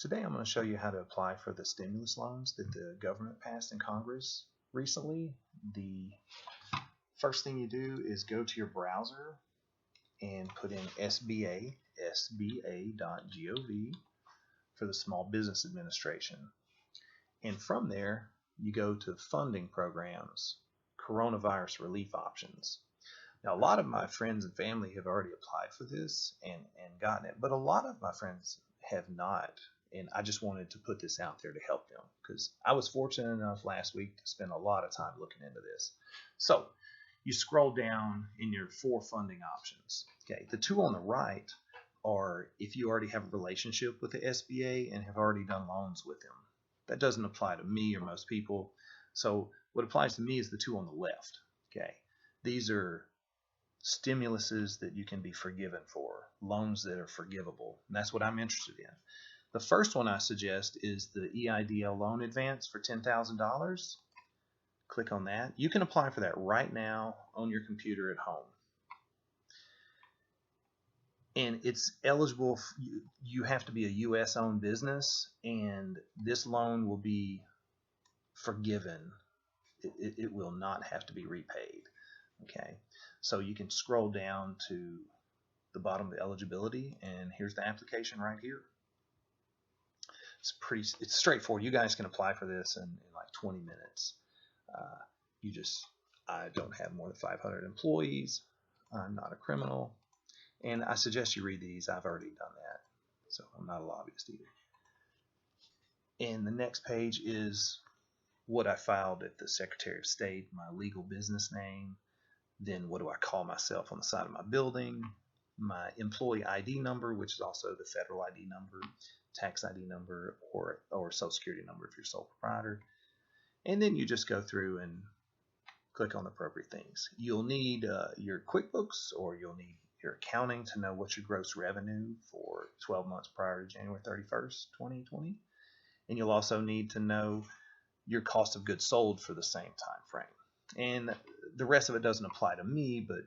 Today I'm going to show you how to apply for the stimulus loans that the government passed in Congress recently. The first thing you do is go to your browser and put in SBA, sba.gov for the Small Business Administration. And from there, you go to funding programs, coronavirus relief options. Now, a lot of my friends and family have already applied for this and gotten it, but a lot of my friends have not. And I just wanted to put this out there to help them because I was fortunate enough last week to spend a lot of time looking into this. So you scroll down in your 4 funding options. Okay, the 2 on the right are if you already have a relationship with the SBA and have already done loans with them. That doesn't apply to me or most people. So what applies to me is the 2 on the left. Okay, these are stimuluses that you can be forgiven for, loans that are forgivable. And that's what I'm interested in. The first one I suggest is the EIDL loan advance for $10,000. Click on that. You can apply for that right now on your computer at home. And it's eligible, you have to be a U.S. owned business, and this loan will be forgiven. It will not have to be repaid. Okay, so you can scroll down to the bottom of the eligibility, and here's the application right here. It's straightforward. You guys can apply for this in like 20 minutes. I don't have more than 500 employees. I'm not a criminal. And I suggest you read these. I've already done that. So I'm not a lobbyist either. And the next page is what I filed at the Secretary of State, my legal business name. Then what do I call myself on the side of my building? My employee ID number, which is also the federal ID number, tax ID number, or social security number if you're sole proprietor. And then you just go through and click on the appropriate things. You'll need your QuickBooks, or you'll need your accounting to know what's your gross revenue for 12 months prior to January 31st, 2020. And you'll also need to know your cost of goods sold for the same time frame. And the rest of it doesn't apply to me, but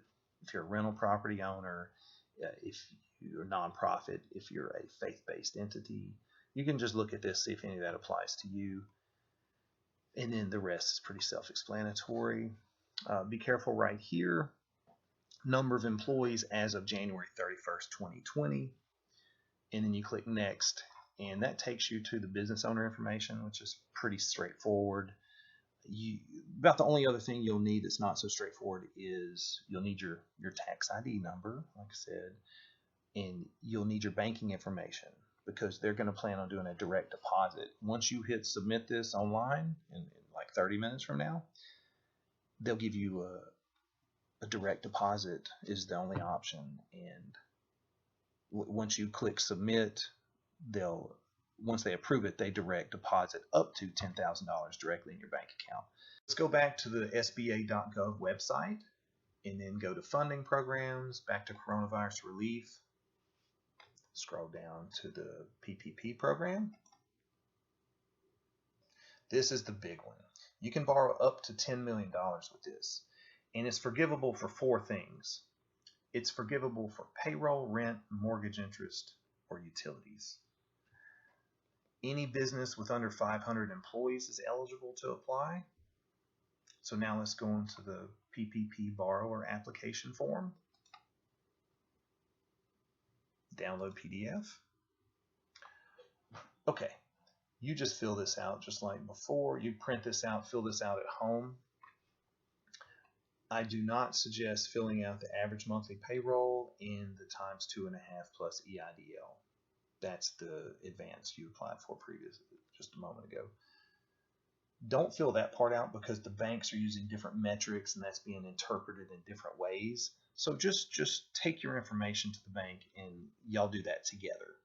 if you're a rental property owner, if you're a nonprofit, if you're a faith-based entity, you can just look at this, see if any of that applies to you. And then the rest is pretty self-explanatory. Be careful right here. Number of employees as of January 31st, 2020. And then you click next, and that takes you to the business owner information, which is pretty straightforward. About the only other thing you'll need that's not so straightforward is you'll need your tax ID number, like I said, and you'll need your banking information because they're going to plan on doing a direct deposit. Once you hit submit this online in like 30 minutes from now, they'll give you a direct deposit is the only option. And once you click submit, once they approve it, they direct deposit up to $10,000 directly in your bank account. Let's go back to the SBA.gov website and then go to funding programs, back to coronavirus relief. Scroll down to the PPP program. This is the big one. You can borrow up to $10 million with this, and it's forgivable for 4 things. It's forgivable for payroll, rent, mortgage interest, or utilities. Any business with under 500 employees is eligible to apply. So now let's go into the PPP borrower application form. Download PDF. Okay, you just fill this out just like before. You print this out, fill this out at home. I do not suggest filling out the average monthly payroll and the times 2.5 plus EIDL. That's the advance you applied for previously, just a moment ago. Don't fill that part out because the banks are using different metrics and that's being interpreted in different ways. So just take your information to the bank and y'all do that together.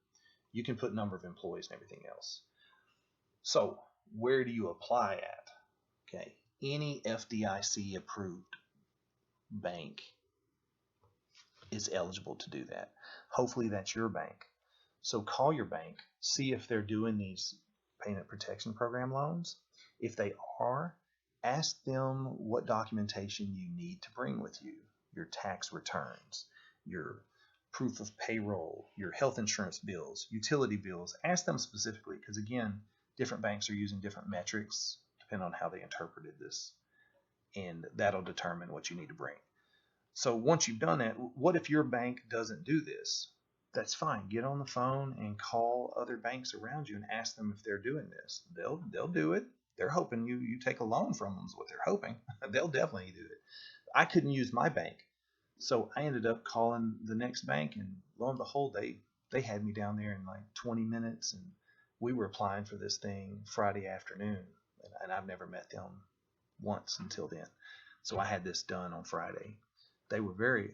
You can put number of employees and everything else. So where do you apply at? Okay, any FDIC approved bank is eligible to do that. Hopefully that's your bank. So call your bank, see if they're doing these payment protection program loans. If they are, ask them what documentation you need to bring with you. Your tax returns, your proof of payroll, your health insurance bills, utility bills. Ask them specifically because, again, different banks are using different metrics depending on how they interpreted this, and that'll determine what you need to bring. So once you've done that, what if your bank doesn't do this? That's fine. Get on the phone and call other banks around you and ask them if they're doing this. They'll do it. They're hoping you take a loan from them is what they're hoping. They'll definitely do it. I couldn't use my bank, so I ended up calling the next bank, and lo and behold, they had me down there in like 20 minutes, and we were applying for this thing Friday afternoon, and I've never met them once until then. So I had this done on Friday. They were very,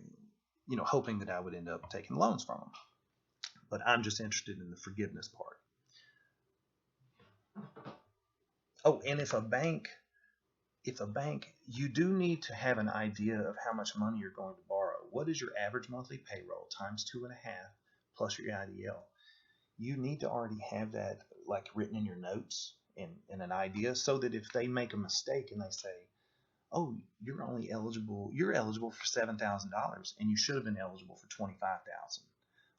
hoping that I would end up taking loans from them. But I'm just interested in the forgiveness part. Oh, and if a bank, you do need to have an idea of how much money you're going to borrow. What is your average monthly payroll times 2.5 plus your IDL? You need to already have that like written in your notes and an idea, so that if they make a mistake and they say, oh, you're eligible for $7,000 and you should have been eligible for 25,000,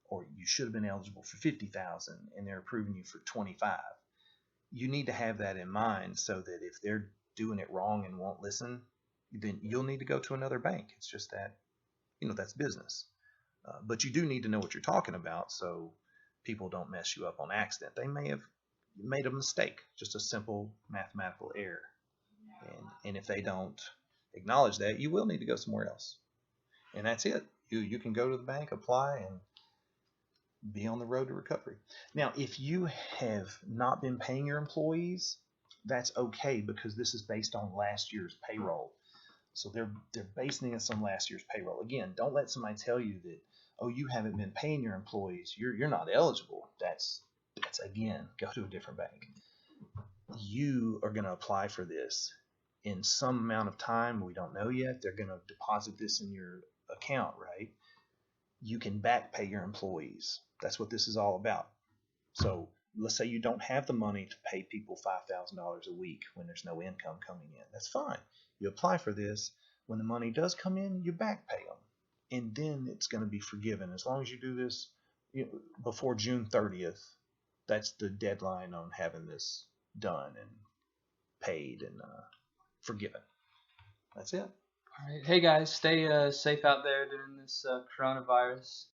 or you should have been eligible for 50,000 and they're approving you for 25. You need to have that in mind so that if they're doing it wrong and won't listen, then you'll need to go to another bank. It's just that, that's business. But you do need to know what you're talking about so people don't mess you up on accident. They may have made a mistake, just a simple mathematical error. And if they don't acknowledge that, you will need to go somewhere else. And that's it. You can go to the bank, apply, and be on the road to recovery. Now, if you have not been paying your employees, that's okay because this is based on last year's payroll. So they're basing this on last year's payroll. Again, don't let somebody tell you that, oh, you haven't been paying your employees, you're not eligible. That's again, go to a different bank. You are going to apply for this in some amount of time. We don't know yet. They're going to deposit this in your account, right? You can back pay your employees. That's what this is all about. So let's say you don't have the money to pay people $5,000 a week when there's no income coming in. That's fine. You apply for this. When the money does come in, you back pay them. And then it's going to be forgiven. As long as you do this before June 30th, that's the deadline on having this done and paid and forgiven. That's it. All right. Hey guys, stay safe out there during this coronavirus.